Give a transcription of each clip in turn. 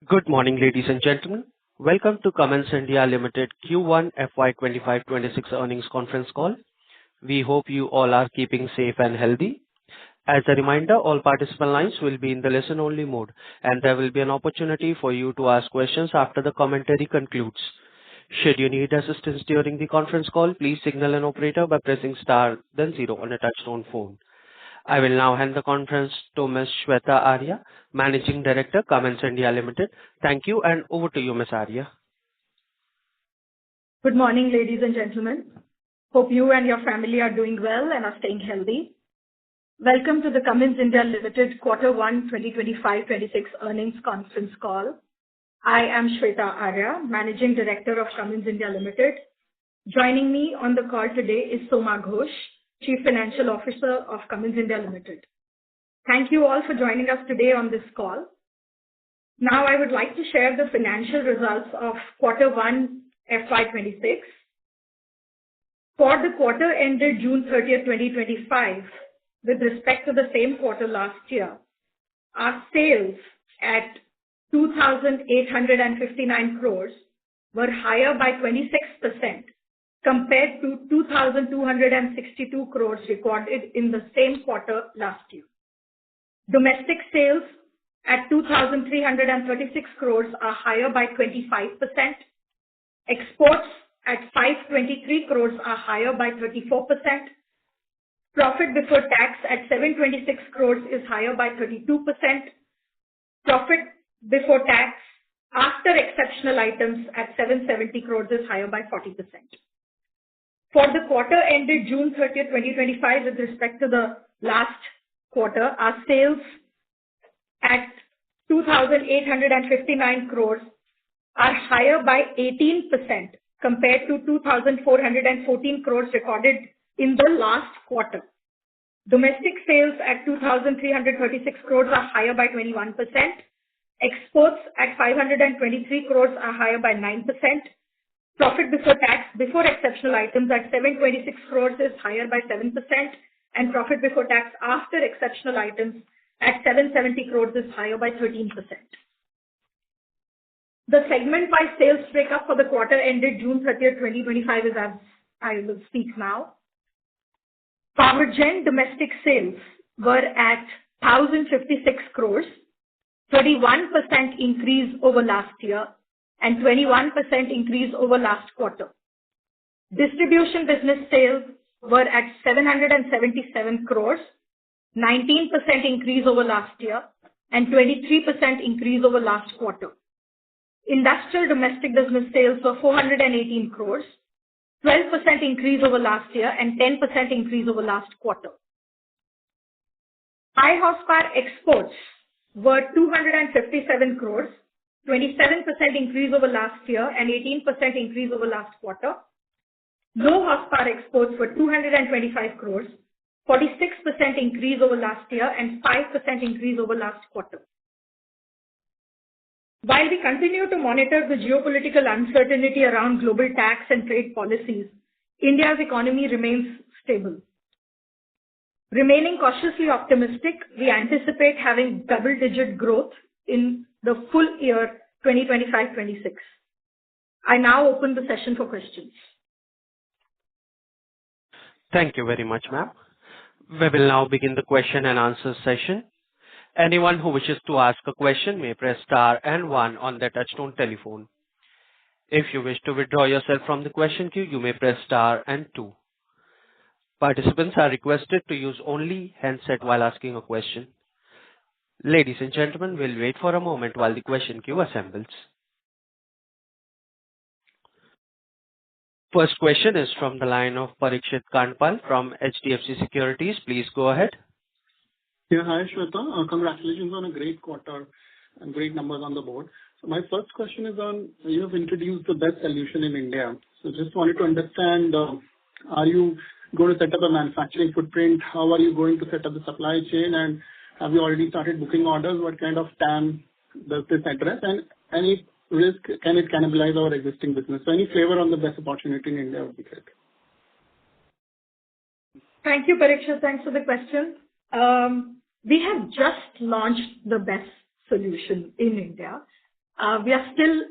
Good morning, ladies and gentlemen. Welcome to Cummins India Limited Q1 FY 25-26 earnings conference call. We hope you all are keeping safe and healthy. As a reminder, all participant lines will be in the listen-only mode, and there will be an opportunity for you to ask questions after the commentary concludes. Should you need assistance during the conference call, please signal an operator by pressing star then zero on a touchtone phone. I will now hand the conference to Ms. Shweta Arya, Managing Director, Cummins India Limited. Thank you, and over to you, Ms. Arya. Good morning, ladies and gentlemen. Hope you and your family are doing well and are staying healthy. Welcome to the Cummins India Limited Q1 2025-26 earnings conference call. I am Shweta Arya, Managing Director of Cummins India Limited. Joining me on the call today is Soma Ghosh, Chief Financial Officer of Cummins India Limited. Thank you all for joining us today on this call. Now I would like to share the financial results of Q1 FY26. For the quarter ended June 30th, 2025, with respect to the same quarter last year, our sales at 2,859 crores were higher by 26% compared to 2,262 crores recorded in the same quarter last year. Domestic sales at 2,336 crores are higher by 25%. Exports at 523 crores are higher by 34%. Profit before tax at 726 crores is higher by 32%. Profit before tax after exceptional items at 770 crores is higher by 40%. For the quarter ended June 30th, 2025, with respect to the last quarter, our sales at 2,859 crores are higher by 18% compared to 2,414 crores recorded in the last quarter. Domestic sales at 2,336 crores are higher by 21%. Exports at 523 crores are higher by 9%. Profit before tax before exceptional items at 726 crores is higher by 7%, and profit before tax after exceptional items at 770 crores is higher by 13%. The segment-wise sales breakup for the quarter ended June 30th, 2025 is as I will speak now. Power Gen domestic sales were at 1,056 crores, 31% increase over last year, and 21% increase over last quarter. Distribution business sales were at 777 crores, 19% increase over last year, and 23% increase over last quarter. Industrial domestic business sales were 418 crores, 12% increase over last year, and 10% increase over last quarter. High horsepower exports were 257 crores, 27% increase over last year and 18% increase over last quarter. Low horsepower exports were 225 crores, 46% increase over last year and 5% increase over last quarter. While we continue to monitor the geopolitical uncertainty around global tax and trade policies, India's economy remains stable. Remaining cautiously optimistic, we anticipate having double-digit growth in the full year 2025-26. I now open the session for questions. Thank you very much, ma'am. We will now begin the question and answer session. Anyone who wishes to ask a question may press star and one on their touchtone telephone. If you wish to withdraw yourself from the question queue, you may press star and two. Participants are requested to use only handset while asking a question. Ladies and gentlemen, we'll wait for a moment while the question queue assembles. First question is from the line of Parikshit Kandpal from HDFC Securities. Please go ahead. Yeah, hi Shweta. Congratulations on a great quarter and great numbers on the board. So my first question is on, you have introduced the best solution in India. So just wanted to understand, are you going to set up a manufacturing footprint? How are you going to set up the supply chain? And have you already started booking orders? What kind of TAM does this address? And any risk, can it cannibalize our existing business? So any flavor on the best opportunity in India would be great. Thank you, Parikshit. Thanks for the question. We have just launched the best solution in India. We are still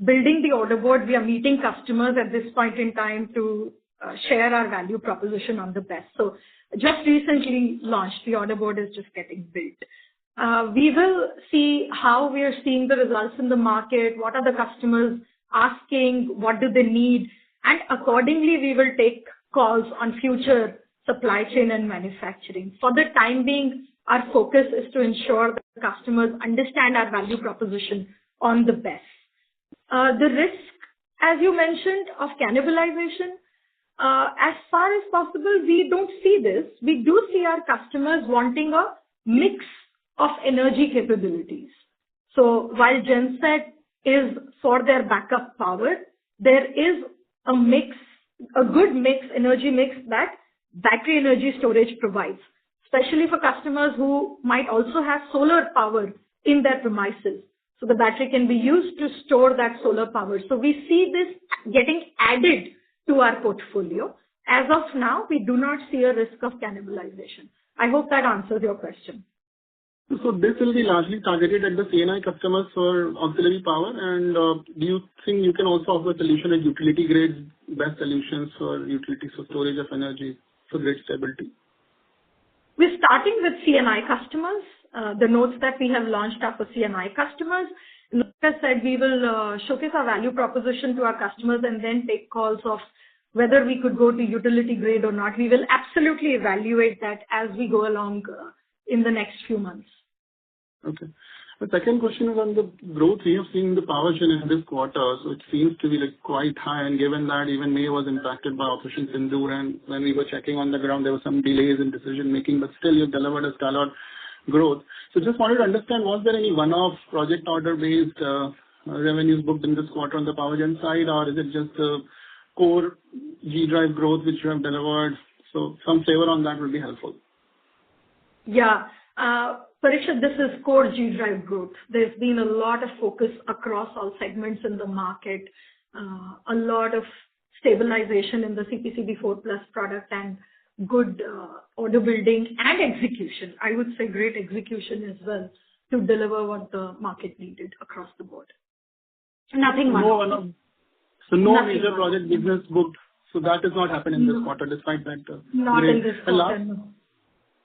building the order board. We are meeting customers at this point in time to share our value proposition on the best. So just recently launched, the order board is just getting built. We will see how we are seeing the results in the market, what are the customers asking, what do they need, and accordingly we will take calls on future supply chain and manufacturing. For the time being, our focus is to ensure that the customers understand our value proposition on the best. The risk, as you mentioned, of cannibalization, as far as possible, we don't see this. We do see our customers wanting a mix of energy capabilities. So while genset is for their backup power, there is a mix, a good mix, energy mix that battery energy storage provides, especially for customers who might also have solar power in their premises. So the battery can be used to store that solar power. So we see this getting added to our portfolio. As of now, we do not see a risk of cannibalization. I hope that answers your question. So this will be largely targeted at the C&I customers for auxiliary power, and do you think you can also offer a solution at utility grade, best solutions for utilities for storage of energy for grid stability? We're starting with C&I customers. The notes that we have launched are for C&I customers. Like I said, we will showcase our value proposition to our customers and then take calls of whether we could go to utility grade or not. We will absolutely evaluate that as we go along in the next few months. Okay. The second question is on the growth we have seen in the power gen in this quarter. So it seems to be like quite high, and given that even May was impacted by Operation Sindoor, and when we were checking on the ground, there were some delays in decision making, but still you've delivered a stellar growth. So just wanted to understand, was there any one-off project order-based revenues booked in this quarter on the power gen side, or is it just the core G-Drive growth which you have delivered? So some flavor on that would be helpful. Yeah. Parikshit, this is core G-Drive growth. There's been a lot of focus across all segments in the market, a lot of stabilization in the CPCB4 Plus product, and good order building and execution. I would say great execution as well to deliver what the market needed across the board. Nothing much. No major project business booked. So that has not happened in this quarter, despite that. Not in this quarter, no.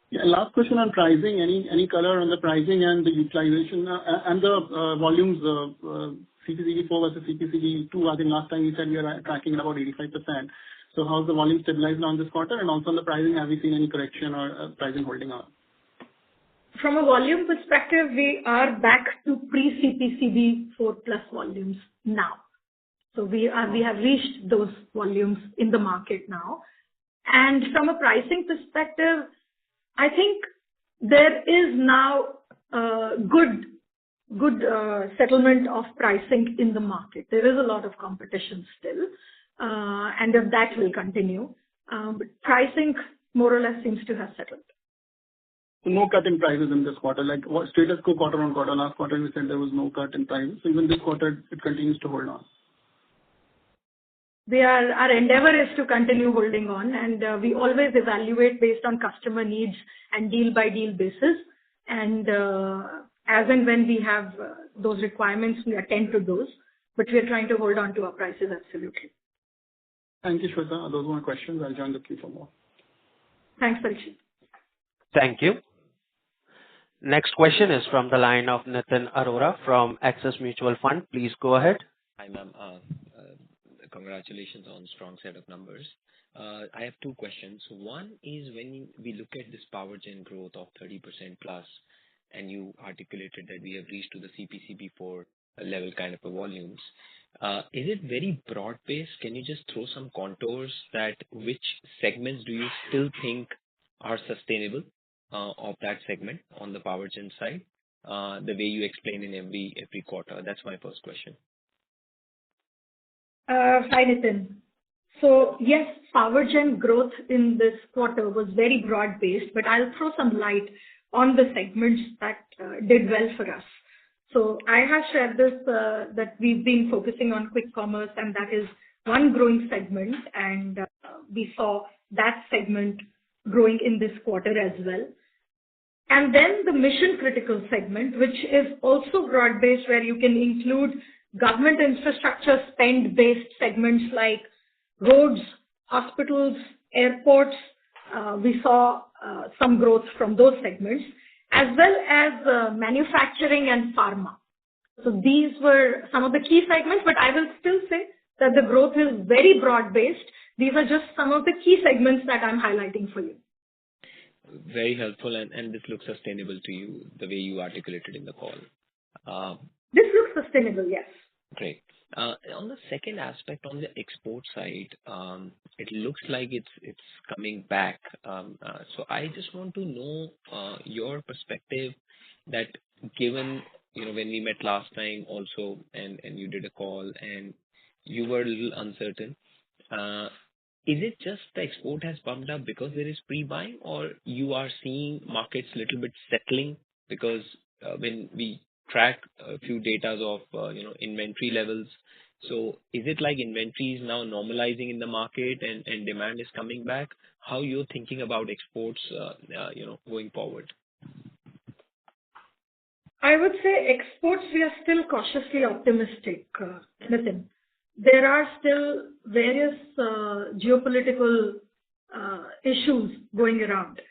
Yeah, last question on pricing. Any color on the pricing and the utilization and the volumes of CPCB4 versus CPCB2? I think last time you said we are tracking at about 85%. So how's the volume stabilized on this quarter? And also on the pricing, have we seen any correction or pricing holding on? From a volume perspective, we are back to pre-CPCB4 Plus volumes now. So we have reached those volumes in the market now. And from a pricing perspective, I think there is now good settlement of pricing in the market. There is a lot of competition still, and that will continue. But pricing more or less seems to have settled. No cut in prices in this quarter, like what status quo quarter on quarter. Last quarter we said there was no cut in prices. So even this quarter it continues to hold on. Our endeavor is to continue holding on, and we always evaluate based on customer needs and deal by deal basis. And as and when we have those requirements, we attend to those. But we are trying to hold on to our prices absolutely. Thank you, Shweta. Those were my questions. I'll join the queue for more. Thanks, Parikshit. Thank you. Next question is from the line of Nitin Arora from Axis Mutual Fund. Please go ahead. Hi, ma'am. Congratulations on strong set of numbers. I have two questions. One is when we look at this power gen growth of 30% plus, and you articulated that we have reached to the CPCB4 level kind of a volumes. Is it very broad based? Can you just throw some contours that which segments do you still think are sustainable of that segment on the power gen side? The way you explain in every quarter. That's my first question. Hi, Nitin. So yes, power gen growth in this quarter was very broad based, but I'll throw some light on the segments that did well for us. So I have shared this that we've been focusing on quick commerce, and that is one growing segment, and we saw that segment growing in this quarter as well. And then the mission critical segment, which is also broad-based, where you can include government infrastructure spend-based segments like roads, hospitals, airports. We saw some growth from those segments, as well as manufacturing and pharma. So these were some of the key segments, but I will still say that the growth is very broad-based. These are just some of the key segments that I'm highlighting for you. Very helpful, and this looks sustainable to you, the way you articulated in the call. This looks sustainable, yes. Great. On the second aspect, on the export side, it looks like it's coming back. So I just want to know your perspective that given, when we met last time also, and you did a call and you were a little uncertain, is it just the export has bumped up because there is pre-buying, or you are seeing markets a little bit settling? Because when we track a few data of inventory levels, so is it like inventory is now normalizing in the market and demand is coming back? How you're thinking about exports, going forward? I would say exports, we are still cautiously optimistic, Nitin. There are still various geopolitical issues going around.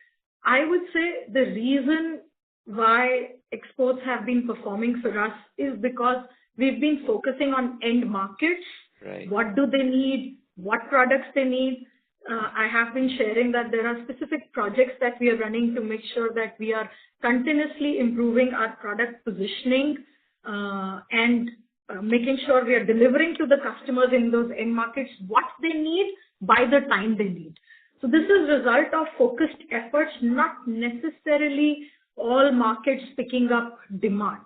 I would say the reason why exports have been performing for us is because we've been focusing on end markets. Right. What do they need? What products they need? I have been sharing that there are specific projects that we are running to make sure that we are continuously improving our product positioning and making sure we are delivering to the customers in those end markets what they need by the time they need. So this is a result of focused efforts, not necessarily all markets picking up demand.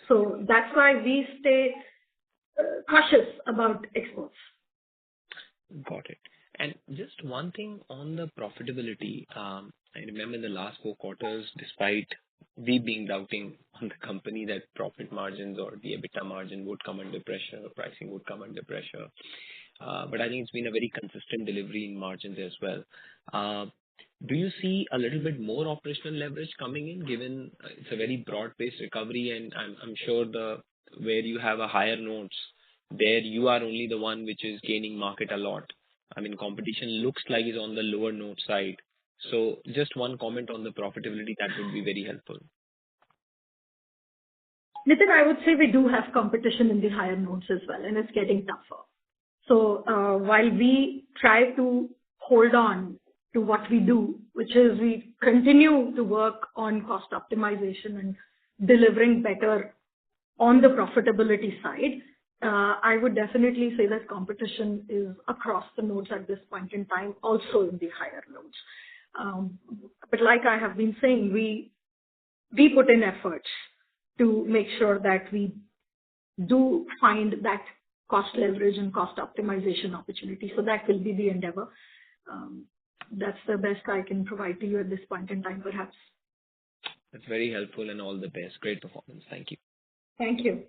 So that's why we stay cautious about exports. Got it. And just one thing on the profitability. I remember in the last 4 quarters, despite we being doubting on the company that profit margins or the EBITDA margin would come under pressure, pricing would come under pressure. But I think it's been a very consistent delivery in margins as well. Do you see a little bit more operational leverage coming in, given it's a very broad-based recovery, and I'm sure where you have a higher notes, there you are only the one which is gaining market a lot. I mean, competition looks like is on the lower note side. So just one comment on the profitability, that would be very helpful. Nitin, I would say we do have competition in the higher notes as well, and it's getting tougher. So while we try to hold on to what we do, which is we continue to work on cost optimization and delivering better on the profitability side, I would definitely say that competition is across the nodes at this point in time, also in the higher nodes. But like I have been saying, we put in efforts to make sure that we do find that cost leverage and cost optimization opportunity. So that will be the endeavor. That's the best I can provide to you at this point in time, perhaps. That's very helpful, and all the best. Great performance. Thank you. Thank you.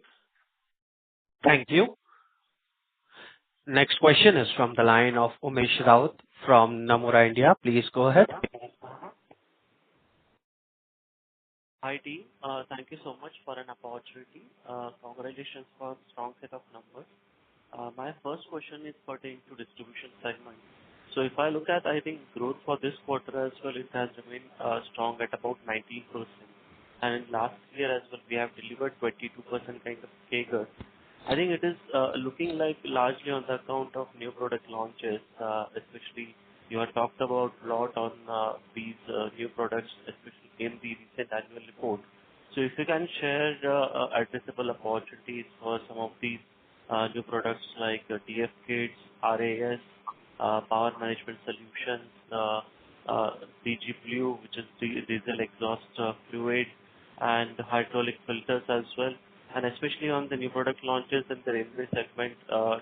Thank you. Next question is from the line of Umesh Raut from Nomura India. Please go ahead. Hi team, thank you so much for an opportunity. Congratulations for a strong set of numbers. My first question is pertaining to distribution segment. So if I look at, I think growth for this quarter as well, it has remained strong at about 19%. And in last year as well, we have delivered 22% kind of CAGR. I think it is looking like largely on the account of new product launches, especially you have talked about a lot on these new products, especially in the recent annual report. So if you can share addressable opportunities for some of these new products like DF kits, RAS, power management solutions, DG Blue, which is diesel exhaust fluid, and hydraulic filters as well, and especially on the new product launches in the railway segment,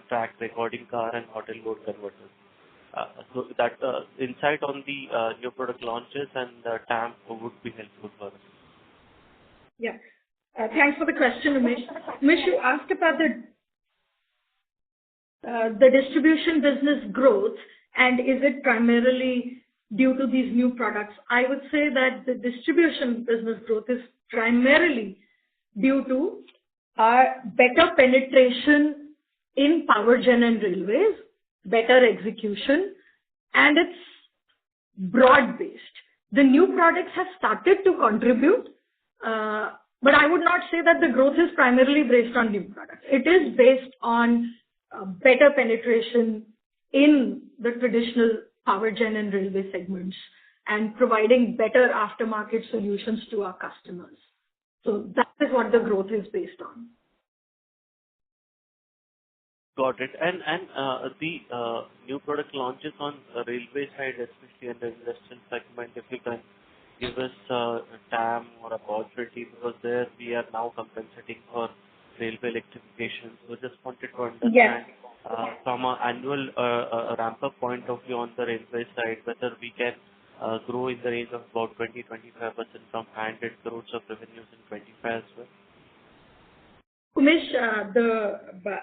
track recording car and hotel load converters. So that insight on the new product launches and TAM would be helpful for us. Yeah. Thanks for the question, Umesh. Umesh, you asked about the distribution business growth, and is it primarily due to these new products? I would say that the distribution business growth is primarily due to our better penetration in power gen and railways, better execution, and it's broad-based. The new products have started to contribute, but I would not say that the growth is primarily based on new products. It is based on better penetration in the traditional power gen and railway segments and providing better aftermarket solutions to our customers. So that is what the growth is based on. Got it. And the new product launches on the railway side, especially in the industrial segment, if you can give us a TAM or opportunity, because there we are now compensating for railway electrification. So just wanted to understand Yes. From an annual ramp-up point of view on the railway side, whether we can grow in the range of about 20-25% from 500 crores of revenues in 25 as well. Umesh,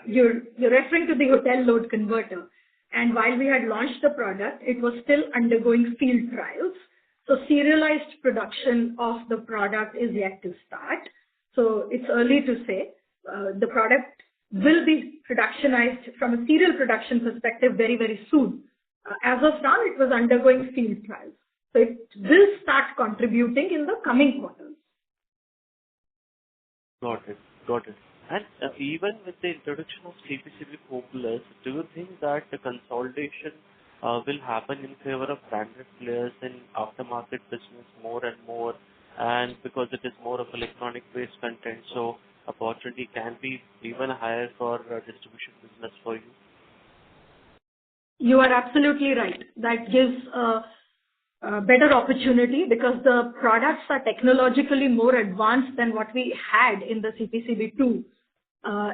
you're referring to the hotel load converter. And while we had launched the product, it was still undergoing field trials. So serialized production of the product is yet to start. So it's early to say. The product will be productionized from a serial production perspective very, very soon. As of now, it was undergoing field trials. So it will start contributing in the coming quarters. Got it. Got it. And even with the introduction of CPCB 4+, do you think that the consolidation will happen in favor of branded players in aftermarket business more and more, and because it is more of electronic-based content, so opportunity can be even higher for distribution business for you? You are absolutely right. That gives a better opportunity because the products are technologically more advanced than what we had in the CPCB2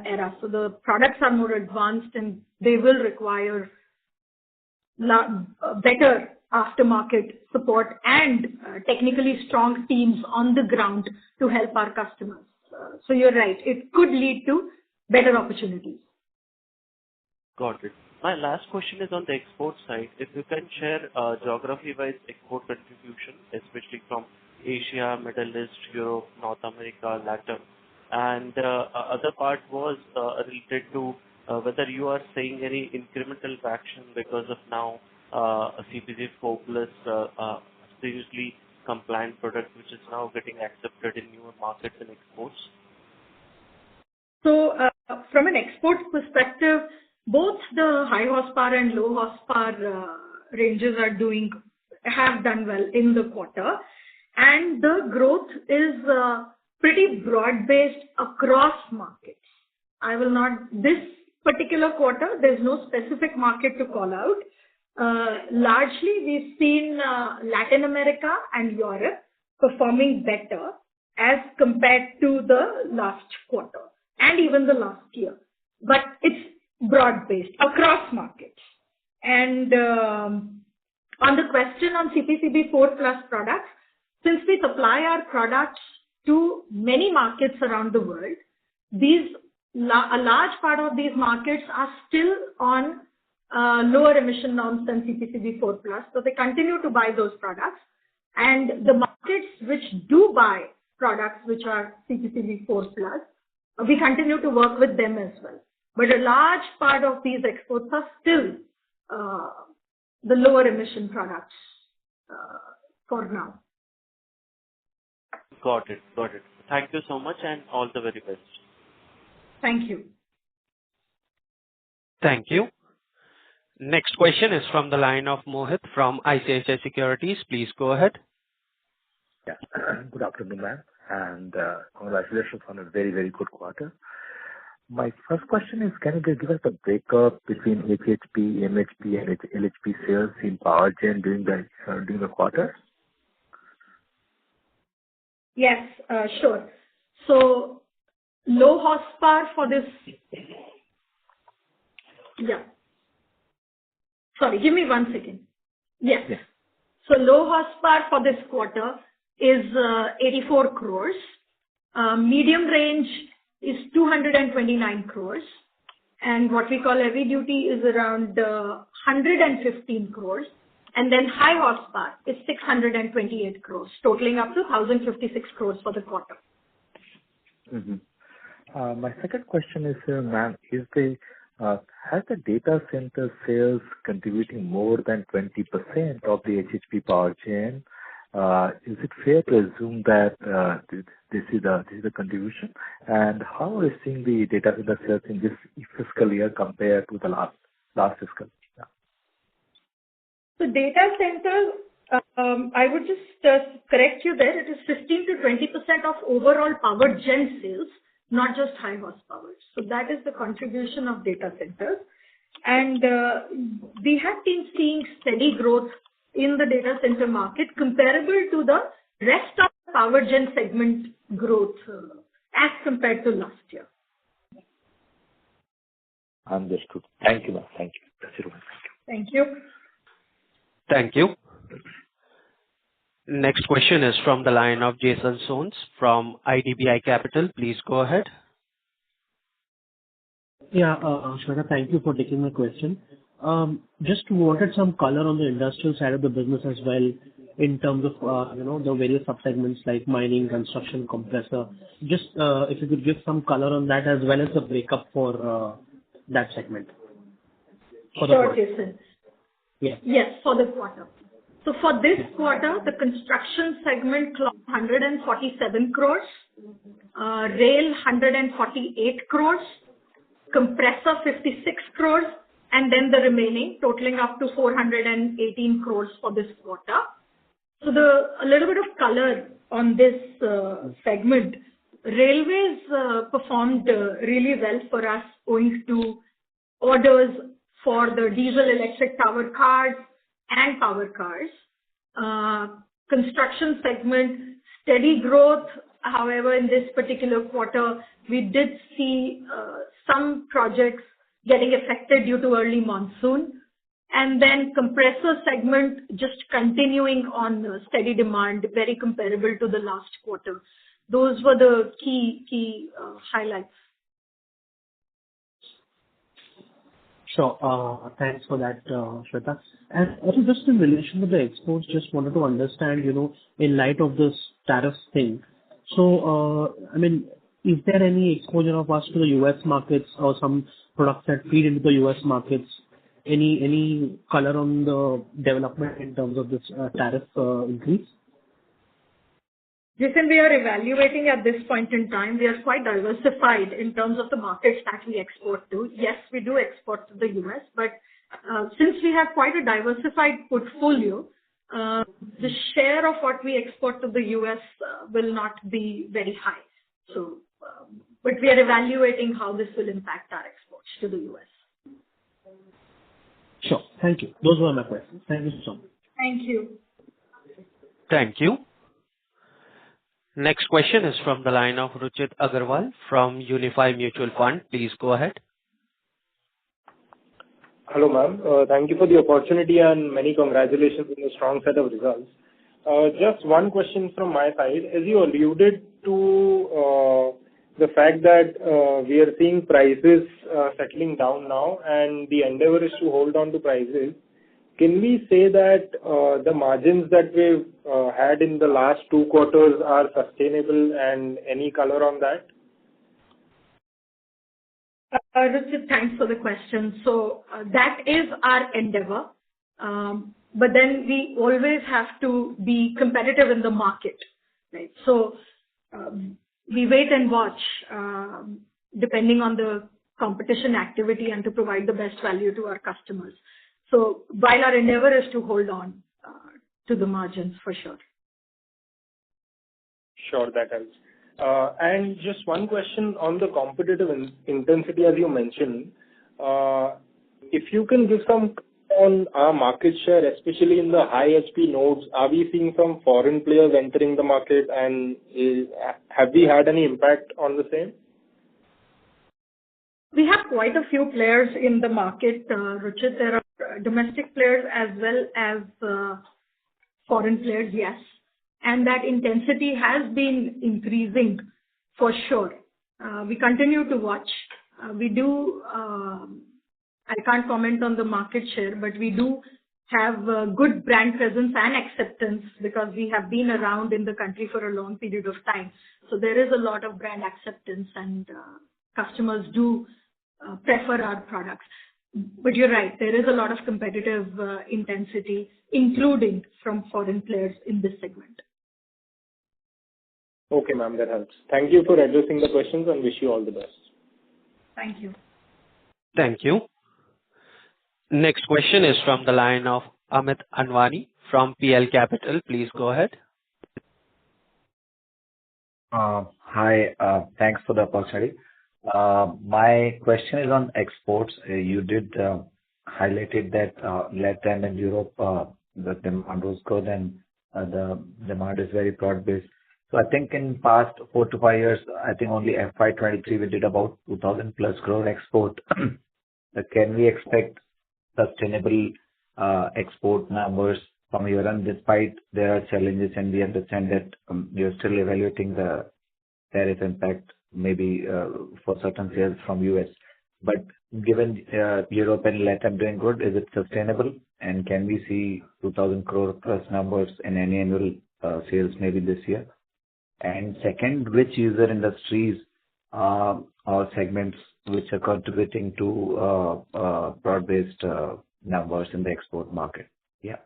era. So the products are more advanced and they will require better aftermarket support and technically strong teams on the ground to help our customers. So you're right. It could lead to better opportunities. Got it. My last question is on the export side. If you can share geography-wise export contribution, especially from Asia, Middle East, Europe, North America, Latin. And other part was related to whether you are seeing any incremental traction because of now a CPC 4+ previously compliant product, which is now getting accepted in newer markets and exports. So from an export perspective, both the high horsepower and low horsepower ranges have done well in the quarter, and the growth is pretty broad-based across markets. This particular quarter, there's no specific market to call out. Largely, we've seen Latin America and Europe performing better as compared to the last quarter and even the last year. But it's broad-based across markets. And on the question on CPCB 4+ products, since we supply our products to many markets around the world, a large part of these markets are still on lower emission norms than CPCB 4+. So they continue to buy those products. And the markets which do buy products which are CPCB 4+, we continue to work with them as well. But a large part of these exports are still the lower emission products for now. Got it. Got it. Thank you so much and all the very best. Thank you. Thank you. Next question is from the line of Mohit from ICICI Securities. Please go ahead. Yeah. Good afternoon, ma'am, and congratulations on a very, very good quarter. My first question is, can you give us a breakup between HHP, MHP, and LHP sales in power gen during the quarter? Yes, sure. So low horsepower for this. Yeah. Sorry, give me 1 second. Yes. Yes. So low horsepower for this quarter is 84 crores. Medium range is 229 crores. And what we call heavy duty is around 115 crores. And then high horsepower is 628 crores, totaling up to 1,056 crores for the quarter. My second question is, ma'am, has the data center sales contributing more than 20% of the HHP power chain? Is it fair to assume that this is the contribution? And how are you seeing the data center sales in this fiscal year compared to the last fiscal? Yeah. So data centers, I would just correct you there. It is 15 to 20% of overall power gen sales, not just high horsepower. So that is the contribution of data centers. And we have been seeing steady growth in the data center market comparable to the rest of the power gen segment growth as compared to last year. Understood. Thank you, ma'am. Thank you. That's it. Thank you. Thank you. Next question is from the line of Jason Soans from IDBI Capital. Please go ahead. Yeah, Shweta, thank you for taking my question. Just wanted some color on the industrial side of the business as well in terms of, the various subsegments like mining, construction, compressor. Just if you could give some color on that as well as the breakup for that segment. Sure, Jason. Yes. Yes, for the quarter. So for this quarter, the construction segment clocked 147 crores, rail 148 crores, compressor 56 crores, and then the remaining totaling up to 418 crores for this quarter. So a little bit of color on this segment. Railways performed really well for us owing to orders for the diesel electric powered cars and power cars. Construction segment, steady growth. However, in this particular quarter, we did see some projects getting affected due to early monsoon. And then compressor segment just continuing on steady demand, very comparable to the last quarter. Those were the key highlights. Sure. Thanks for that, Shweta. And also just in relation to the exports, just wanted to understand, in light of this tariffs thing. So, is there any exposure of us to the US markets or some products that feed into the US markets? Any color on the development in terms of this tariff increase? Jason, we are evaluating at this point in time. We are quite diversified in terms of the markets that we export to. Yes, we do export to the US, but since we have quite a diversified portfolio, the share of what we export to the US will not be very high. So, but we are evaluating how this will impact our exports to the US. Sure. Thank you. Those were my questions. Thank you so much. Thank you. Thank you. Next question is from the line of Ruchit Agarwal from Unifi Mutual Fund. Please go ahead. Hello, ma'am. Thank you for the opportunity and many congratulations on the strong set of results. Just one question from my side. As you alluded to the fact that we are seeing prices settling down now and the endeavor is to hold on to prices, can we say that the margins that we've had in the last 2 quarters are sustainable, and any color on that? Ruchit, thanks for the question. So that is our endeavor. But then we always have to be competitive in the market, right? So we wait and watch depending on the competition activity and to provide the best value to our customers. So while our endeavor is to hold on to the margins for sure. Sure, that helps. And just one question on the competitive intensity, as you mentioned. If you can give some on our market share, especially in the high HP nodes, are we seeing some foreign players entering the market, and have we had any impact on the same? We have quite a few players in the market, Ruchit. There are domestic players as well as foreign players, yes. And that intensity has been increasing for sure. We continue to watch. We do, I can't comment on the market share, but we do have good brand presence and acceptance because we have been around in the country for a long period of time. So there is a lot of brand acceptance and customers do prefer our products. But you're right, there is a lot of competitive intensity, including from foreign players in this segment. Okay, ma'am, that helps. Thank you for addressing the questions and wish you all the best. Thank you. Thank you. Next question is from the line of Amit Anwani from PL Capital. Please go ahead. Hi, thanks for the opportunity. My question is on exports. You did highlighted that Latin and Europe, the demand was good and the demand is very broad-based. So I think in past 4 to 5 years, I think only FY23 we did about 2,000 plus crore export. Can we expect sustainable export numbers from your end, despite there are challenges, and we understand that you're still evaluating the tariff impact, maybe for certain sales from US. But given Europe and Latin doing good, is it sustainable? And can we see 2,000 crore plus numbers in any annual sales maybe this year? And second, which user industries or segments which are contributing to broad-based numbers in the export market? Yeah.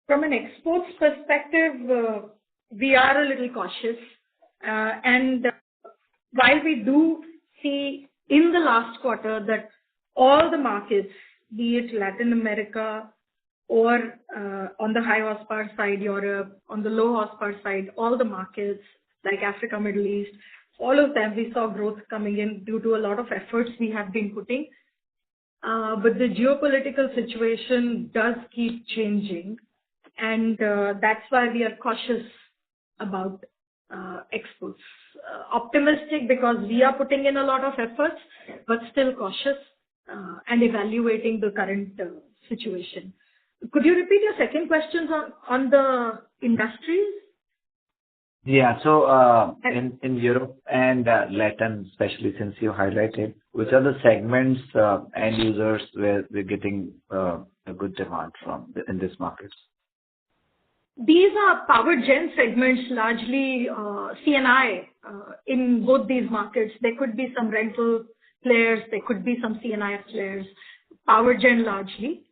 From an exports perspective, we are a little cautious. And while we do see in the last quarter that all the markets, be it Latin America or on the high horsepower side, Europe, on the low horsepower side, all the markets like Africa, Middle East, all of them, we saw growth coming in due to a lot of efforts we have been putting. But the geopolitical situation does keep changing. And that's why we are cautious about exports. Optimistic because we are putting in a lot of efforts, but still cautious and evaluating the current situation. Could you repeat your second question on the industries? Yeah. So in Europe and Latin, especially since you highlighted, which are the segments and users where we're getting a good demand from in these markets? These are power gen segments, largely C&I in both these markets. There could be some rental players, there could be some C&I players, power gen largely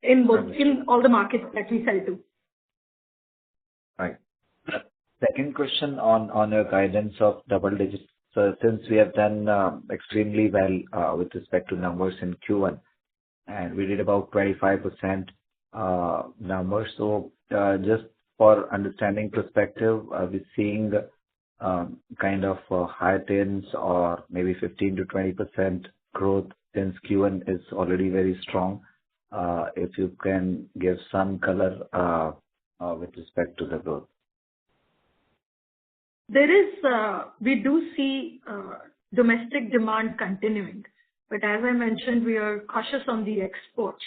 in all the markets that we sell to. Right. Second question on your guidance of double digits. So since we have done extremely well with respect to numbers in Q1, and we did about 25% numbers. So just for understanding perspective, are we seeing kind of high tens or maybe 15 to 20% growth since Q1 is already very strong? If you can give some color with respect to the growth. We do see domestic demand continuing, but as I mentioned, we are cautious on the exports.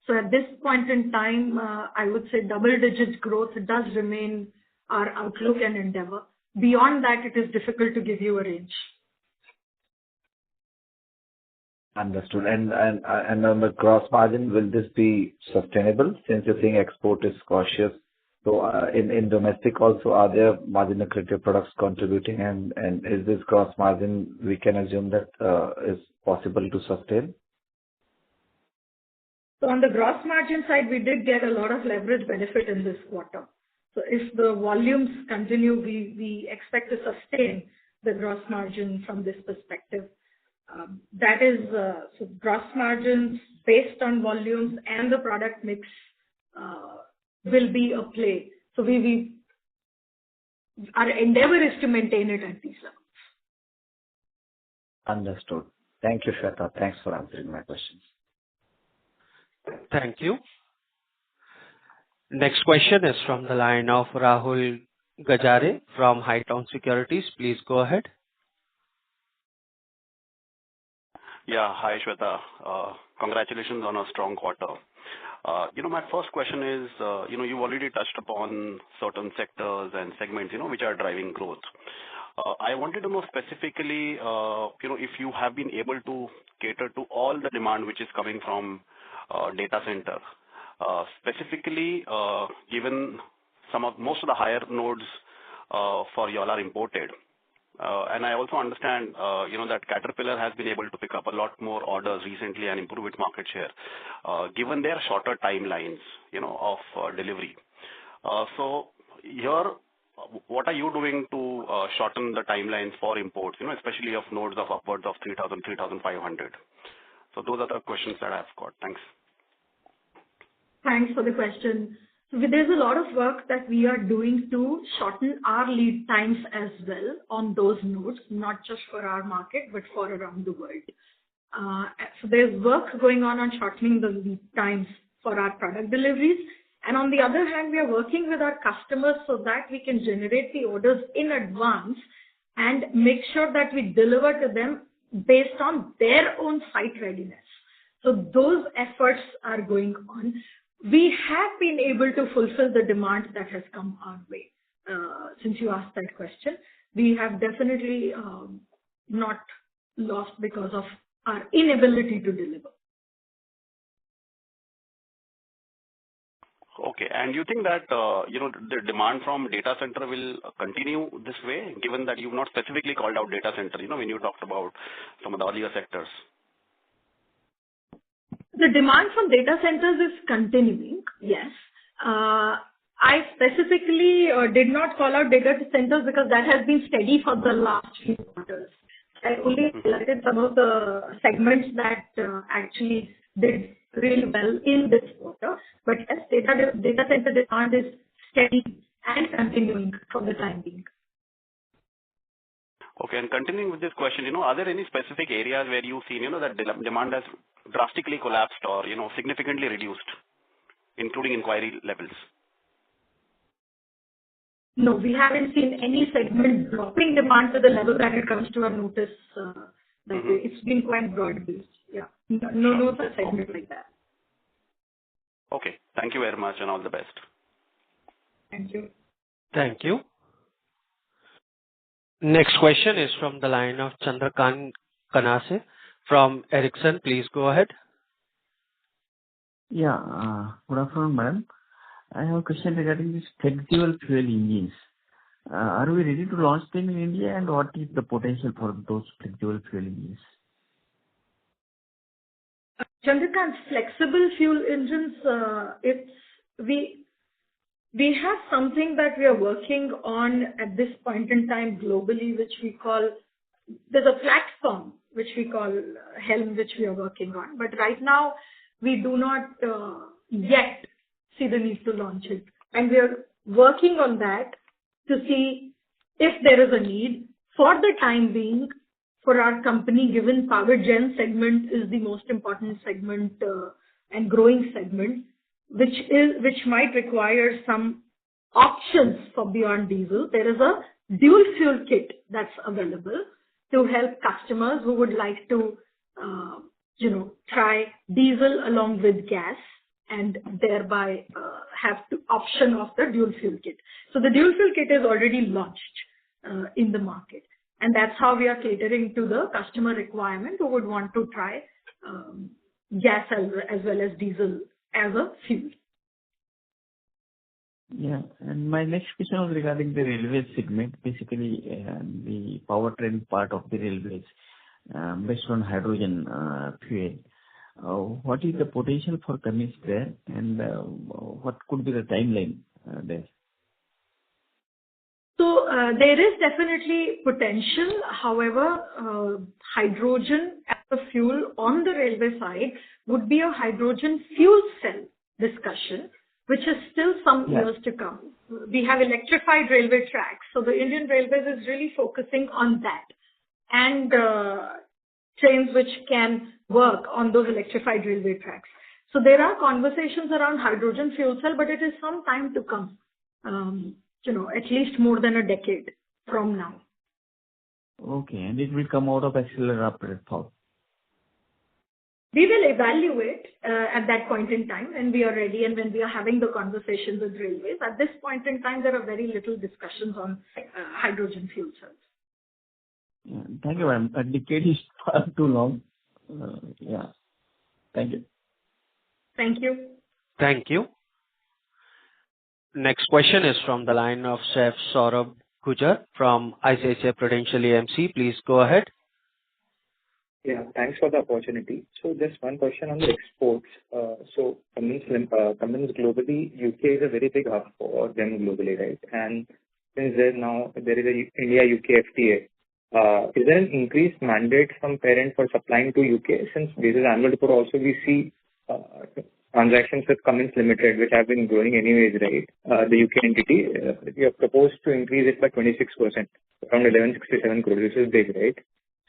So at this point in time, I would say double digits growth does remain our outlook and endeavor. Beyond that, it is difficult to give you a range. Understood. And on the gross margin, will this be sustainable since you're saying export is cautious? So in domestic also, are there margin accretive products contributing, and is this gross margin, we can assume that is possible to sustain? So on the gross margin side, we did get a lot of leverage benefit in this quarter. So if the volumes continue, we expect to sustain the gross margin from this perspective. That is, so gross margins based on volumes and the product mix will be a play. So our endeavor is to maintain it at these levels. Understood. Thank you, Shweta. Thanks for answering my questions. Thank you. Next question is from the line of Rahul Gajare from Haitong Securities. Please go ahead. Yeah. Hi, Shweta. Congratulations on a strong quarter. My first question is, you've already touched upon certain sectors and segments, which are driving growth. I wanted to know specifically, if you have been able to cater to all the demand which is coming from data center. Specifically, given most of the higher nodes for y'all are imported. And I also understand, that Caterpillar has been able to pick up a lot more orders recently and improve its market share, given their shorter timelines, of delivery. So here, what are you doing to shorten the timelines for imports, especially of nodes of upwards of 3,000, 3,500? So those are the questions that I've got. Thanks. Thanks for the question. So there's a lot of work that we are doing to shorten our lead times as well on those nodes, not just for our market, but for around the world. So there's work going on shortening the lead times for our product deliveries. And on the other hand, we are working with our customers so that we can generate the orders in advance and make sure that we deliver to them based on their own site readiness. So those efforts are going on. We have been able to fulfill the demand that has come our way. Since you asked that question, we have definitely not lost because of our inability to deliver. Okay. And you think that, the demand from data center will continue this way, given that you've not specifically called out data center, when you talked about some of the earlier sectors? The demand from data centers is continuing, yes. I specifically did not call out data centers because that has been steady for the last few quarters. I only highlighted some of the segments that actually did really well in this quarter. But yes, data center demand is steady and continuing for the time being. Okay. And continuing with this question, are there any specific areas where you've seen, that demand has drastically collapsed or, significantly reduced, including inquiry levels? No, we haven't seen any segment dropping demand to the level that it comes to our notice. It's been quite broad-based. Yeah. No such segment like that. Okay. Thank you very much and all the best. Thank you. Thank you. Next question is from the line of Chandrakant Kanase from Ericsson. Please go ahead. Yeah. Good afternoon, madam. I have a question regarding this flexible fuel engines. Are we ready to launch them in India, and what is the potential for those flexible fuel engines? Chandrakant, flexible fuel engines, we have something that we are working on at this point in time globally, which we call, there's a platform which we call Helm, which we are working on. But right now, we do not yet see the need to launch it. And we are working on that to see if there is a need. For the time being, for our company, given power gen segment is the most important segment and growing segment, which might require some options for beyond diesel. There is a dual fuel kit that's available to help customers who would like to, try diesel along with gas and thereby have the option of the dual fuel kit. So the dual fuel kit is already launched in the market. And that's how we are catering to the customer requirement who would want to try gas as well as diesel as a fuel. Yeah. And my next question was regarding the railway segment, basically the powertrain part of the railways based on hydrogen fuel. What is the potential for Cummins there, and what could be the timeline there? So there is definitely potential. However, hydrogen as a fuel on the railway side would be a hydrogen fuel cell discussion, which is still some years to come. We have electrified railway tracks. So the Indian Railways is really focusing on that. And trains which can work on those electrified railway tracks. So there are conversations around hydrogen fuel cell, but it is some time to come. At least more than a decade from now. Okay, and it will come out of accelerator platform. We will evaluate at that point in time when we are ready and when we are having the conversations with railways. At this point in time, there are very little discussions on hydrogen fuel cells. Yeah. Thank you, ma'am. A decade is far too long. Yeah. Thank you. Thank you. Thank you. Next question is from the line of Chef Saurabh Gujar from ICICI Prudential AMC. Please go ahead. Yeah, thanks for the opportunity. So just one question on the exports. So Cummins globally, UK is a very big hub for them globally, right? And since there is a India-UK FTA, is there an increased mandate from parent for supplying to UK? Since this is annual report also, we see transactions with Cummins Limited, which have been growing anyways, right? The UK entity, you have proposed to increase it by 26%, around 1167 crores, which is big, right?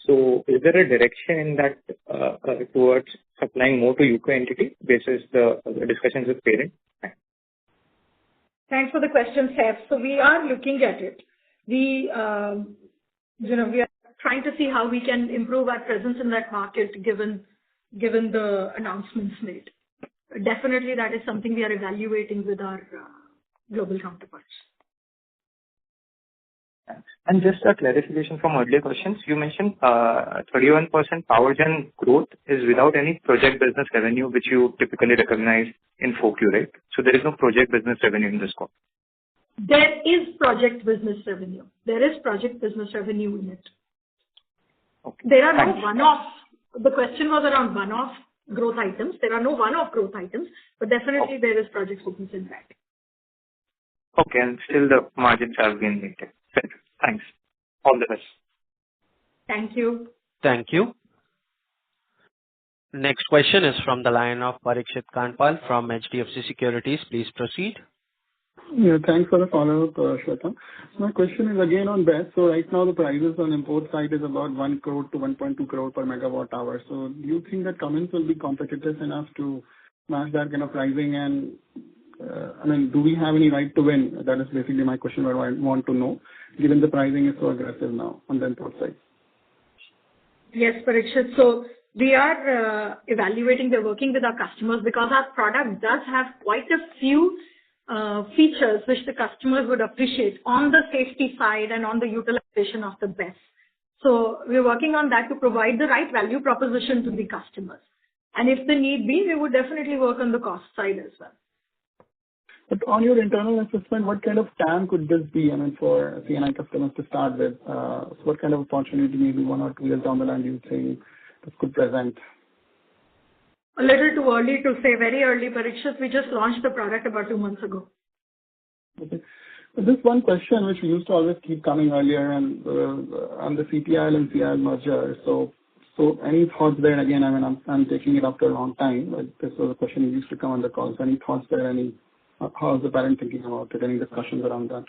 So is there a direction in that towards supplying more to UK entity basis the discussions with parent? Thanks for the question, Seth. So we are looking at it. We are trying to see how we can improve our presence in that market given the announcements made. Definitely, that is something we are evaluating with our global counterparts. And just a clarification from earlier questions, you mentioned 31% power gen growth is without any project business revenue, which you typically recognize in 4Q, right? So there is no project business revenue in this quarter. There is project business revenue. There is project business revenue in it. Okay. There are no one-off. The question was around one-off growth items. There are no one-off growth items, but definitely there is project business in that. Okay, and still the margins have been maintained. Thanks. All the best. Thank you. Thank you. Next question is from the line of Parikshit Kandpal from HDFC Securities. Please proceed. Yeah, thanks for the follow-up, Shweta. My question is again on BESS. So right now the prices on import side is about 1 crore to 1.2 crore per megawatt hour. So do you think that Cummins will be competitive enough to match that kind of pricing? And do we have any right to win? That is basically my question, what I want to know, given the pricing is so aggressive now on the import side. Yes, Parikshit. So we are evaluating, we're working with our customers because our product does have quite a few features which the customers would appreciate on the safety side and on the utilization of the BESS. So we're working on that to provide the right value proposition to the customers. And if the need be, we would definitely work on the cost side as well. But on your internal assessment, what kind of TAM could this be? For CNI customers to start with, so what kind of opportunity maybe 1 or 2 years down the line do you think this could present? A little too early to say, very early, Parikshit. We just launched the product about 2 months ago. Okay. But this one question which we used to always keep coming earlier and on the CPIL and CIL merger. So any thoughts there? Again, I'm taking it after a long time, but this was a question that used to come on the calls. Any thoughts there? How is the parent thinking about it? Any discussions around that?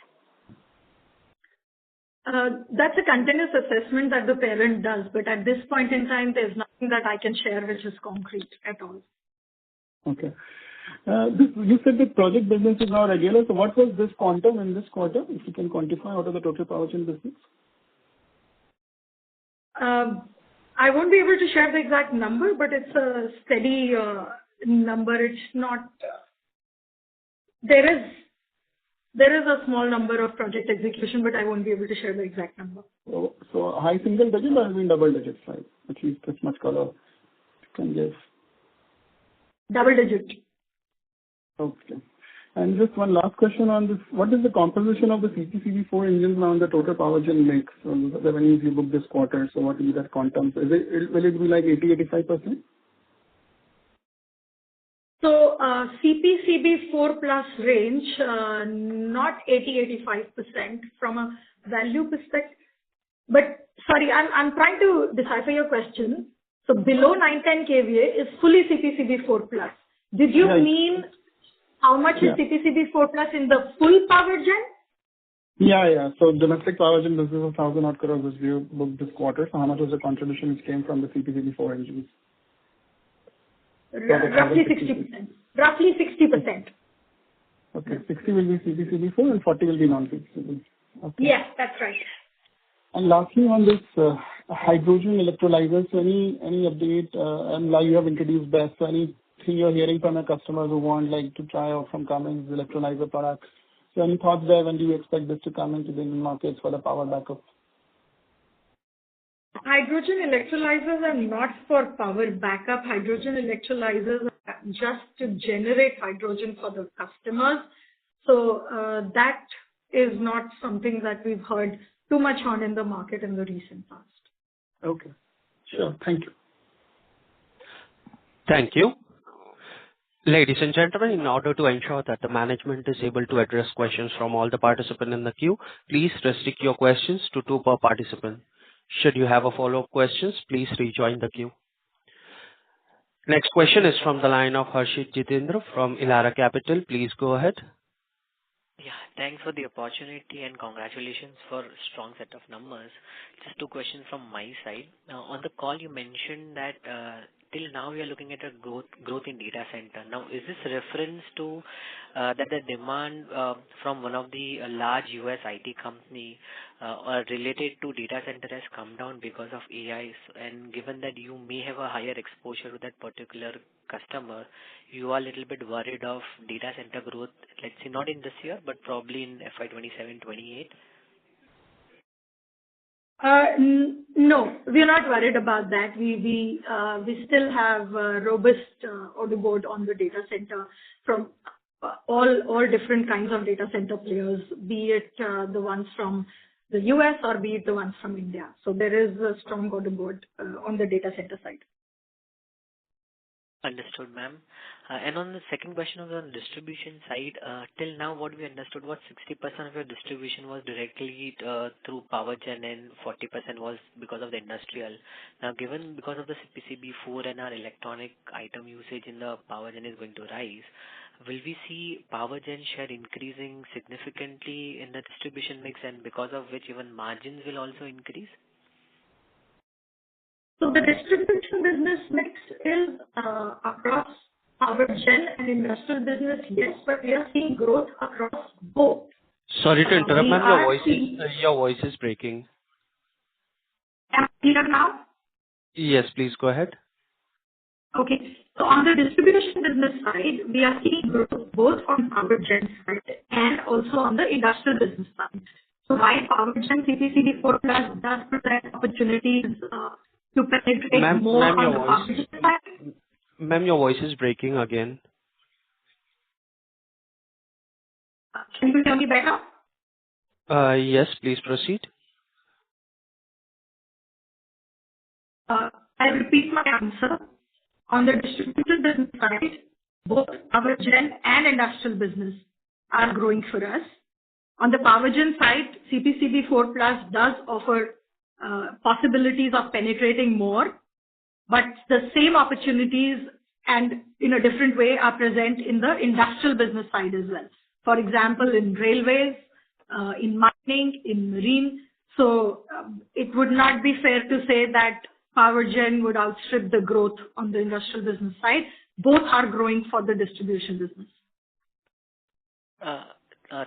That's a continuous assessment that the parent does, but at this point in time, there's nothing that I can share which is concrete at all. Okay. You said that project business is now regular. So what was this quantum in this quarter, if you can quantify out of the total power gen business? I won't be able to share the exact number, but it's a steady number. It's not... There is a small number of project execution, but I won't be able to share the exact number. So high single digit or I mean double digits, right? At least this much color you can give. Double digit. Okay. And just one last question on this. What is the composition of the CPCB4 engines now in the total power gen mix? So the revenues you booked this quarter, so what will be that quantum? Will it be like 80-85%? So CPCB4 plus range, not 80-85% from a value perspective. But sorry, I'm trying to decipher your question. So below 910 kVA is fully CPCB4 plus. Did you mean how much is CPCB4 plus in the full power gen? Yeah. So domestic power gen business of 1,000 odd crores was you booked this quarter. So how much was the contribution which came from the CPCB4 engines? Roughly 60%. Roughly 60%. Okay, 60 will be CPCB4 and 40 will be non-CPCB. Okay. Yes, that's right. And lastly, on this hydrogen electrolyzers, so any update? And now you have introduced BESS. So anything you're hearing from your customers who want to try out from Cummins electrolyzer products? So any thoughts there? When do you expect this to come into the Indian markets for the power backup? Hydrogen electrolyzers are not for power backup. Hydrogen electrolyzers are just to generate hydrogen for the customers. So that is not something that we've heard too much on in the market in the recent past. Okay. Sure. Thank you. Thank you. Ladies and gentlemen, in order to ensure that the management is able to address questions from all the participants in the queue, please restrict your questions to 2 per participant. Should you have a follow-up questions, please rejoin the queue. Next question is from the line of Harshit Jitendra from Elara Capital. Please go ahead. Yeah, thanks for the opportunity and congratulations for strong set of numbers. Just 2 questions from my side. On the call, you mentioned that till now we are looking at a growth in data center. Now, is this reference to that the demand from one of the large US IT company related to data center has come down because of AI? And given that you may have a higher exposure to that particular customer, you are a little bit worried of data center growth, let's say not in this year, but probably in FY 27-28? No, we're not worried about that. We still have a robust order board on the data center from all different kinds of data center players, be it the ones from the US or be it the ones from India. So there is a strong order board on the data center side. Understood, ma'am. And on the second question was on distribution side, till now what we understood was 60% of your distribution was directly through power gen and 40% was because of the industrial. Now, given because of the CPCB4 and our electronic item usage in the power gen is going to rise, will we see power gen share increasing significantly in the distribution mix, and because of which even margins will also increase? So the distribution business mix is across power gen and industrial business, yes, but we are seeing growth across both. Sorry to interrupt, ma'am. Your voice is breaking. Am I clear now? Yes, please go ahead. Okay. So on the distribution business side, we are seeing growth both on power gen side and also on the industrial business side. So while power gen CPCB4 Plus does present opportunities to penetrate more on the power gen side. Ma'am, your voice is breaking again. Can you hear me better? Yes, please proceed. I repeat my answer. On the distribution business side, both power gen and industrial business are growing for us. On the power gen side, CPCB4 Plus does offer possibilities of penetrating more, but the same opportunities and in a different way are present in the industrial business side as well. For example, in railways, in mining, in marine. So it would not be fair to say that power gen would outstrip the growth on the industrial business side. Both are growing for the distribution business.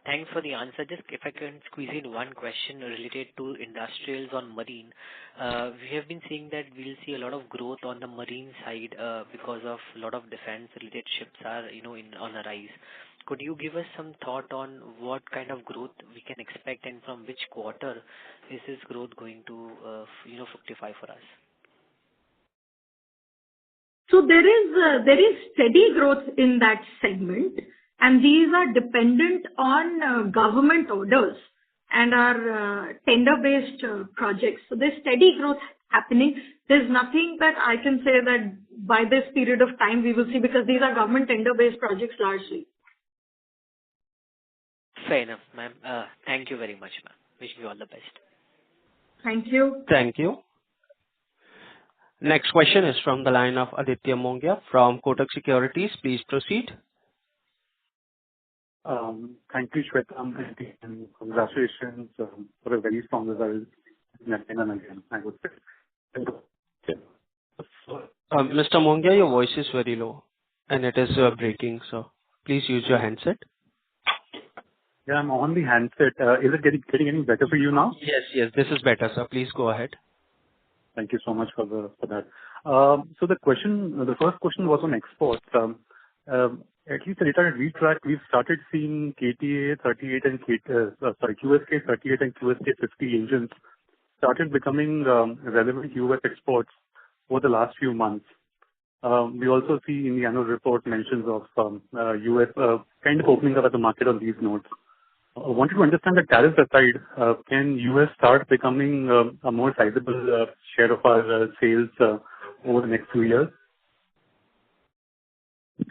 Thanks for the answer. Just if I can squeeze in one question related to industrials on marine. We have been seeing that we'll see a lot of growth on the marine side because of a lot of defense-related ships are, on a rise. Could you give us some thought on what kind of growth we can expect, and from which quarter is this growth going to, fructify for us? So there is steady growth in that segment, and these are dependent on government orders and our tender-based projects. So there's steady growth happening. There's nothing that I can say that by this period of time we will see, because these are government tender-based projects largely. Fair enough, ma'am. Thank you very much, ma'am. Wishing you all the best. Thank you. Thank you. Next question is from the line of Aditya Mongia from Kotak Securities. Please proceed. Thank you, Shweta, and congratulations for a very strong result again and again, I would say. Mr. Mongia, your voice is very low and it is breaking, so please use your handset. Yeah, I'm on the handset. Is it getting any better for you now? Yes, this is better, sir. Please go ahead. Thank you so much for that. So the first question was on exports. At least the data that we track, we've started seeing QSK 38 and QSK 50 engines started becoming relevant U.S. exports over the last few months. We also see in the annual report mentions of U.S. Kind of opening up as a market on these notes. I wanted to understand the tariffs aside, can U.S. start becoming a more sizable share of our sales over the next few years?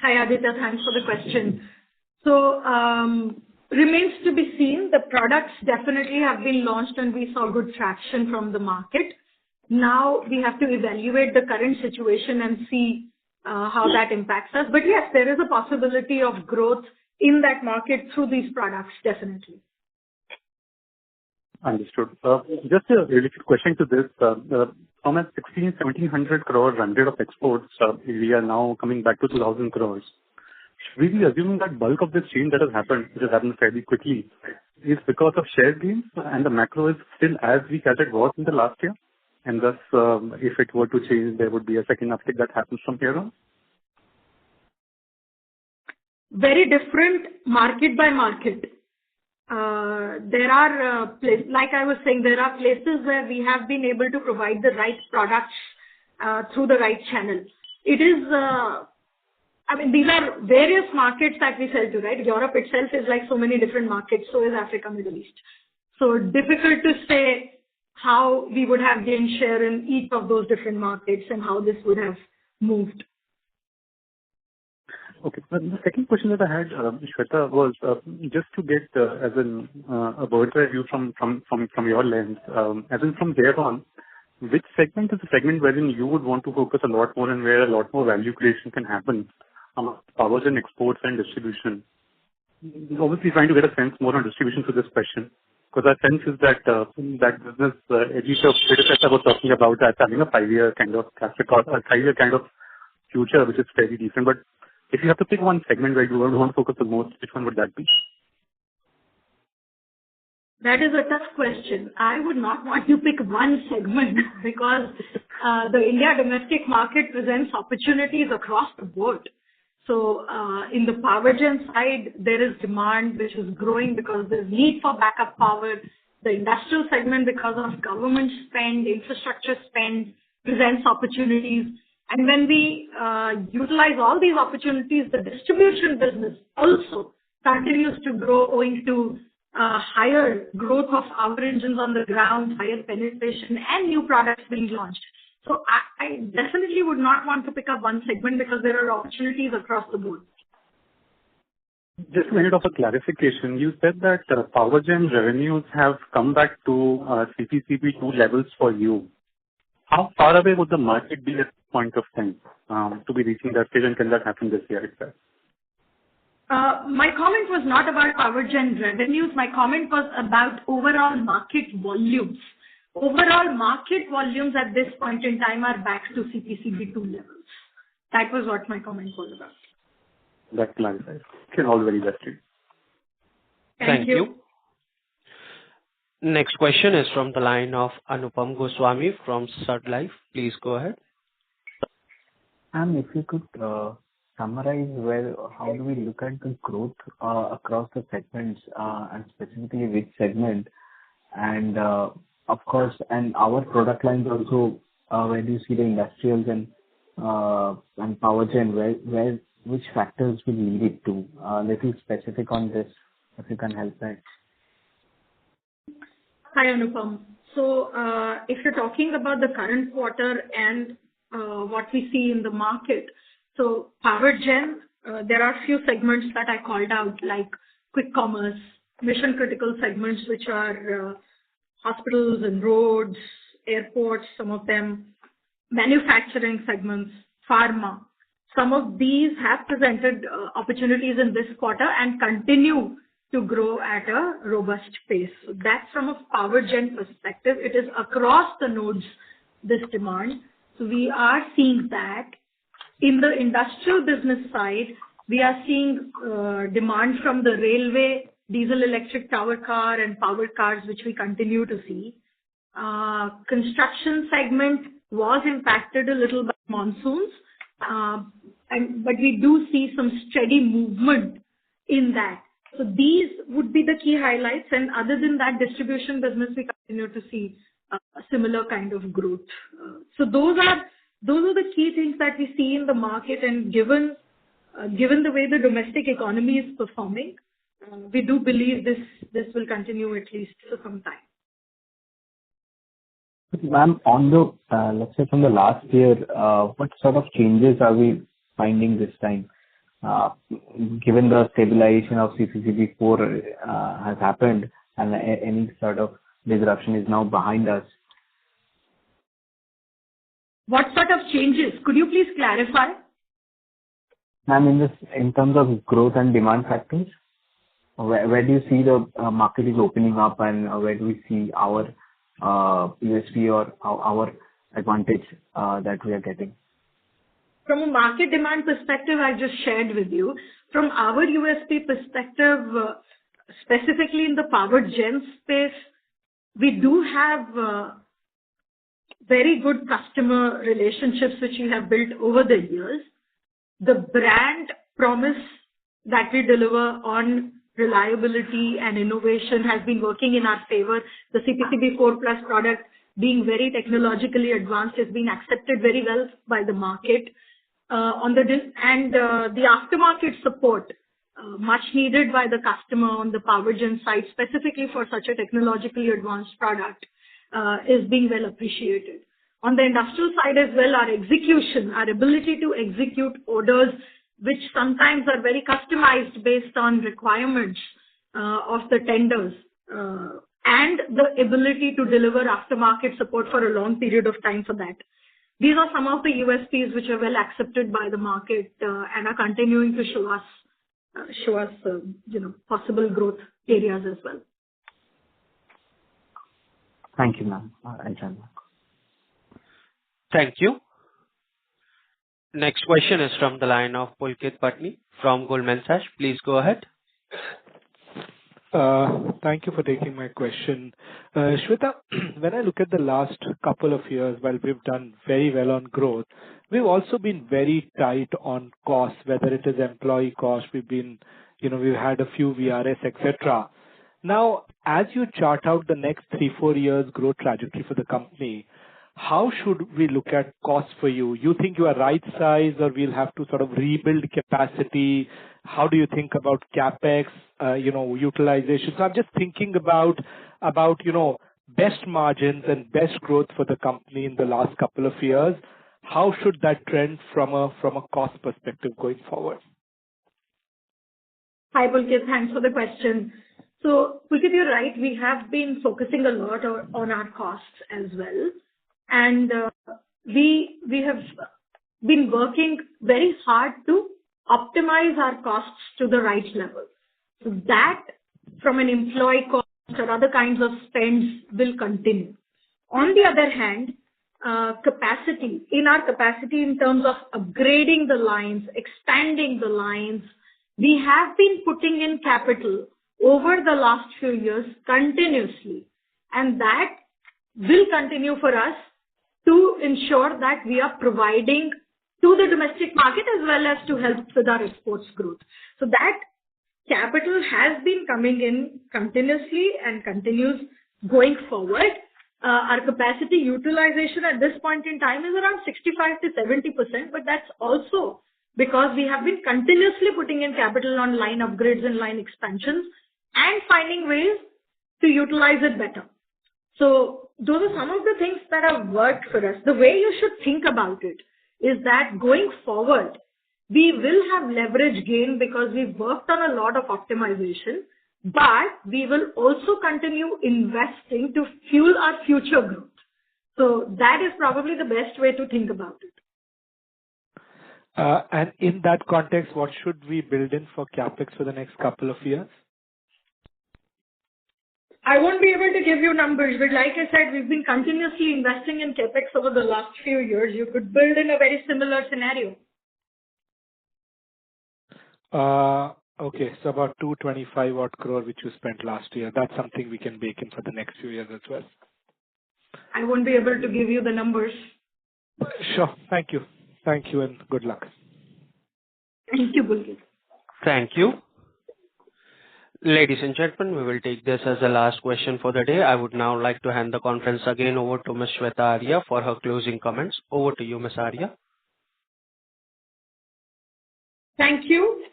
Hi, Aditya. Thanks for the question. So, remains to be seen. The products definitely have been launched and we saw good traction from the market. Now we have to evaluate the current situation and see how that impacts us. But yes, there is a possibility of growth in that market through these products, definitely. Understood. Just a related question to this. From a 1,700 crore run rate of exports, we are now coming back to 2,000 crores. Should we be assuming that bulk of this change that has happened, which has happened fairly quickly, is because of share gains and the macro is still as weak as it was in the last year? And thus, if it were to change, there would be a second uptick that happens from here on? Very different market by market. There are, like I was saying, there are places where we have been able to provide the right products through the right channel. It is, these are various markets that we sell to, right? Europe itself is like so many different markets, so is Africa, Middle East. So difficult to say how we would have gained share in each of those different markets and how this would have moved. Okay. The second question that I had, Shweta, was just to get as a bird's eye view from your lens, as in from there on, which segment is the segment wherein you would want to focus a lot more and where a lot more value creation can happen among power gen exports and distribution? Obviously trying to get a sense more on distribution to this question, because our sense is that that business, at least I was talking about that having a 5-year kind of track record, a 5-year kind of future, which is fairly decent. But if you have to pick one segment where you want to focus the most, which one would that be? That is a tough question. I would not want to pick one segment because the India domestic market presents opportunities across the board. So in the power gen side, there is demand which is growing because there's need for backup power. The industrial segment, because of government spend, infrastructure spend, presents opportunities. And when we utilize all these opportunities, the distribution business also continues to grow owing to higher growth of our engines on the ground, higher penetration, and new products being launched. So I definitely would not want to pick up one segment because there are opportunities across the board. Just a minute of a clarification. You said that power gen revenues have come back to CPCB2 levels for you. How far away would the market be at this point of time to be reaching that stage, and can that happen this year itself? My comment was not about power gen revenues. My comment was about overall market volumes. Overall market volumes at this point in time are back to CPCB2 levels. That was what my comment was about. That clarifies. All very best to you. Thank you. Next question is from the line of Anupam Goswami from Sud Life. Please go ahead. If you could summarize how do we look at the growth across the segments and specifically which segment, and of course, and our product lines also, where do you see the industrials and power gen, which factors will lead it to? Little specific on this, if you can help that. Hi, Anupam. So, if you're talking about the current quarter and what we see in the market, so power gen, there are few segments that I called out, like quick commerce, mission critical segments, which are hospitals and roads, airports, some of them, manufacturing segments, pharma. Some of these have presented opportunities in this quarter and continue to grow at a robust pace. So that's from a power gen perspective. It is across the nodes, this demand. So we are seeing that. In the industrial business side, we are seeing demand from the railway, diesel electric tower car and power cars, which we continue to see. Construction segment was impacted a little by monsoons, but we do see some steady movement in that. So these would be the key highlights, and other than that, distribution business we continue to see similar kind of growth. So those are the key things that we see in the market, and given the way the domestic economy is performing, we do believe this will continue at least for some time. Ma'am, on the, let's say from the last year, what sort of changes are we finding this time? Given the stabilization of CPCB4 has happened and any sort of disruption is now behind us. What sort of changes? Could you please clarify? Ma'am, in terms of growth and demand factors, where do you see the market is opening up, and where do we see our USP or our advantage that we are getting? From a market demand perspective, I just shared with you. From our USP perspective, specifically in the power gen space, we do have very good customer relationships which we have built over the years. The brand promise that we deliver on reliability and innovation has been working in our favor. The CPCB4 Plus product, being very technologically advanced, has been accepted very well by the market. The aftermarket support, much needed by the customer on the power gen side, specifically for such a technologically advanced product, is being well appreciated. On the industrial side as well, our execution, our ability to execute orders, which sometimes are very customized based on requirements of the tenders, and the ability to deliver aftermarket support for a long period of time for that. These are some of the USPs which are well accepted by the market and are continuing to show us possible growth areas as well. Thank you, ma'am. I'll join back. Thank you. Next question is from the line of Pulkit Patni from Goldman Sachs. Please go ahead. Thank you for taking my question. Shweta, when I look at the last couple of years, while we've done very well on growth, we've also been very tight on costs, whether it is employee costs, we've had a few VRS, etc. Now, as you chart out the next 3-4 years growth trajectory for the company, how should we look at costs for you? You think you are right size, or we'll have to sort of rebuild capacity? How do you think about capex, utilization? So I'm just thinking about best margins and best growth for the company in the last couple of years. How should that trend from a cost perspective going forward? Hi, Pulkit. Thanks for the question. So, Pulkit, you're right. We have been focusing a lot on our costs as well. And we have been working very hard to optimize our costs to the right level. So that, from an employee cost or other kinds of spends, will continue. On the other hand, capacity in terms of upgrading the lines, expanding the lines, we have been putting in capital over the last few years continuously. And that will continue for us to ensure that we are providing to the domestic market as well as to help with our exports growth. So that capital has been coming in continuously and continues going forward. Our capacity utilization at this point in time is around 65 to 70%, but that's also because we have been continuously putting in capital on line upgrades and line expansions and finding ways to utilize it better. So those are some of the things that have worked for us. The way you should think about it is that going forward, we will have leverage gain because we've worked on a lot of optimization, but we will also continue investing to fuel our future growth. So that is probably the best way to think about it. And in that context, what should we build in for capex for the next couple of years? I won't be able to give you numbers, but like I said, we've been continuously investing in capex over the last few years. You could build in a very similar scenario. Okay, so about 225 odd crore which you spent last year. That's something we can bake in for the next few years as well. I won't be able to give you the numbers. Sure. Thank you. Thank you and good luck. Thank you, Pulkit. Thank you. Ladies and gentlemen, we will take this as the last question for the day. I would now like to hand the conference again over to Ms. Shweta Arya for her closing comments. Over to you, Ms. Arya. Thank you.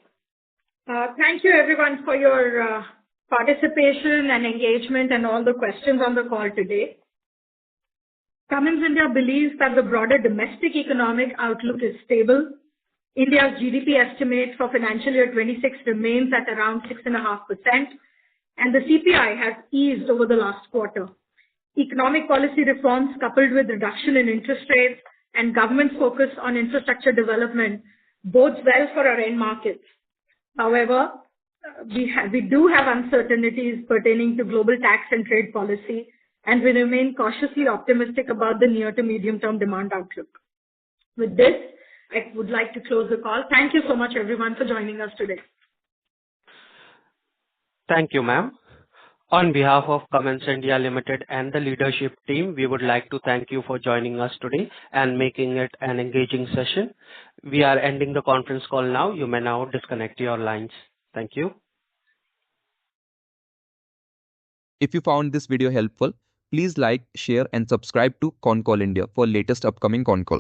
Thank you everyone for your participation and engagement and all the questions on the call today. Cummins India believes that the broader domestic economic outlook is stable. India's GDP estimate for financial year 26 remains at around 6.5%, and the CPI has eased over the last quarter. Economic policy reforms coupled with reduction in interest rates and government focus on infrastructure development bodes well for our end markets. However, we do have uncertainties pertaining to global tax and trade policy, and we remain cautiously optimistic about the near to medium term demand outlook. With this, I would like to close the call. Thank you so much everyone for joining us today. Thank you, ma'am. On behalf of Cummins India Limited and the leadership team, we would like to thank you for joining us today and making it an engaging session. We are ending the conference call now. You may now disconnect your lines. Thank you. If you found this video helpful, please like, share and subscribe to Concall India for latest upcoming con calls.